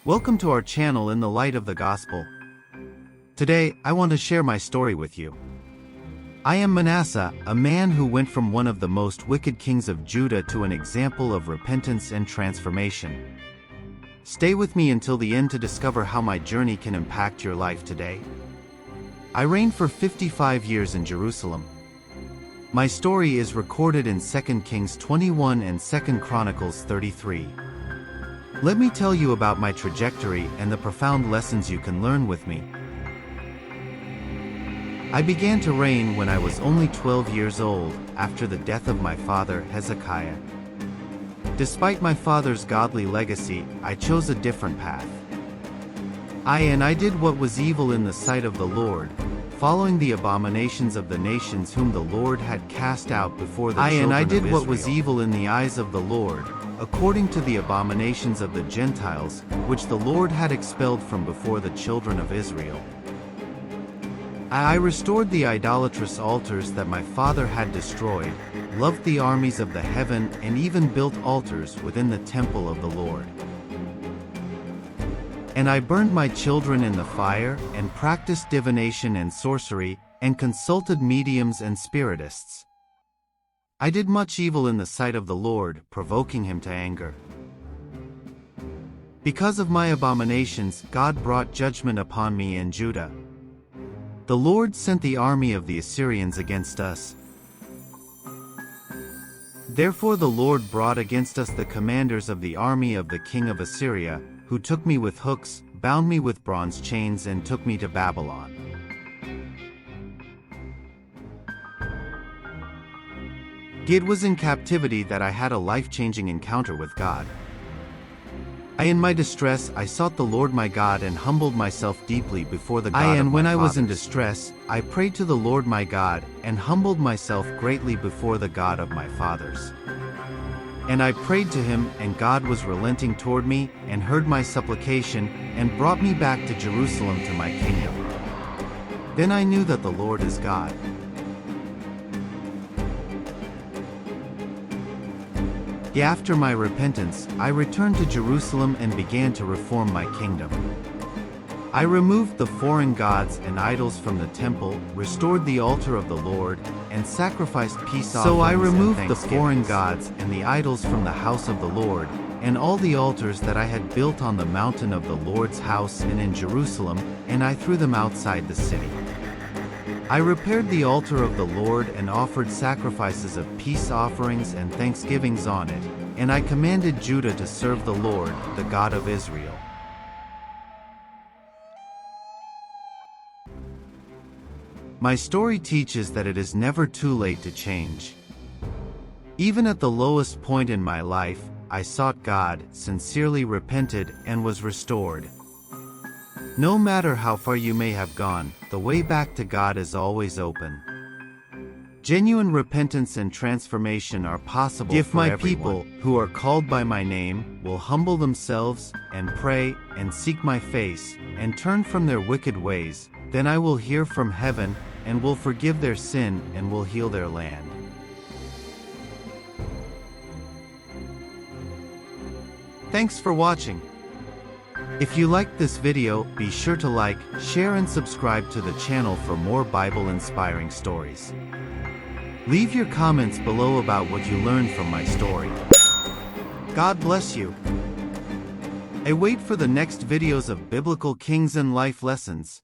Welcome to our channel in the light of the gospel. Today, I want to share my story with you. I am Manasseh, a man who went from one of the most wicked kings of Judah to an example of repentance and transformation. Stay with me until the end to discover how my journey can impact your life today. I reigned for 55 years in Jerusalem. My story is recorded in 2 Kings 21 and 2 Chronicles 33. Let me tell you about my trajectory and the profound lessons you can learn with me. I began to reign when I was only 12 years old, after the death of my father Hezekiah. Despite my father's godly legacy, I chose a different path. I did what was evil in the sight of the Lord, following the abominations of the nations whom the Lord had cast out before the children of Israel. I did what was evil in the eyes of the Lord, according to the abominations of the Gentiles, which the Lord had expelled from before the children of Israel. I restored the idolatrous altars that my father had destroyed, loved the armies of the heaven, and even built altars within the temple of the Lord. And I burned my children in the fire, and practiced divination and sorcery, and consulted mediums and spiritists. I did much evil in the sight of the Lord, provoking him to anger. Because of my abominations, God brought judgment upon me in Judah. The Lord sent the army of the Assyrians against us. Therefore the Lord brought against us the commanders of the army of the king of Assyria, who took me with hooks, bound me with bronze chains, and took me to Babylon. It was in captivity that I had a life-changing encounter with God. In my distress, I sought the Lord my God and humbled myself deeply before the God of my fathers. When I was in distress, I prayed to the Lord my God and humbled myself greatly before the God of my fathers. And I prayed to him, and God was relenting toward me, and heard my supplication, and brought me back to Jerusalem to my kingdom. Then I knew that the Lord is God. After my repentance, I returned to Jerusalem and began to reform my kingdom. I removed the foreign gods and idols from the temple, restored the altar of the Lord, and sacrificed peace offerings. So I removed the foreign gods and the idols from the house of the Lord, and all the altars that I had built on the mountain of the Lord's house and in Jerusalem, and I threw them outside the city. I repaired the altar of the Lord and offered sacrifices of peace offerings and thanksgivings on it, and I commanded Judah to serve the Lord, the God of Israel. My story teaches that it is never too late to change. Even at the lowest point in my life, I sought God, sincerely repented, and was restored. No matter how far you may have gone, the way back to God is always open. Genuine repentance and transformation are possible if my people, who are called by my name, will humble themselves, and pray, and seek my face, and turn from their wicked ways, then I will hear from heaven, and will forgive their sin, and will heal their land. Thanks for watching. If you liked this video, be sure to like, share and subscribe to the channel for more Bible-inspiring stories. Leave your comments below about what you learned from my story. God bless you. I wait for the next videos of biblical kings and life lessons.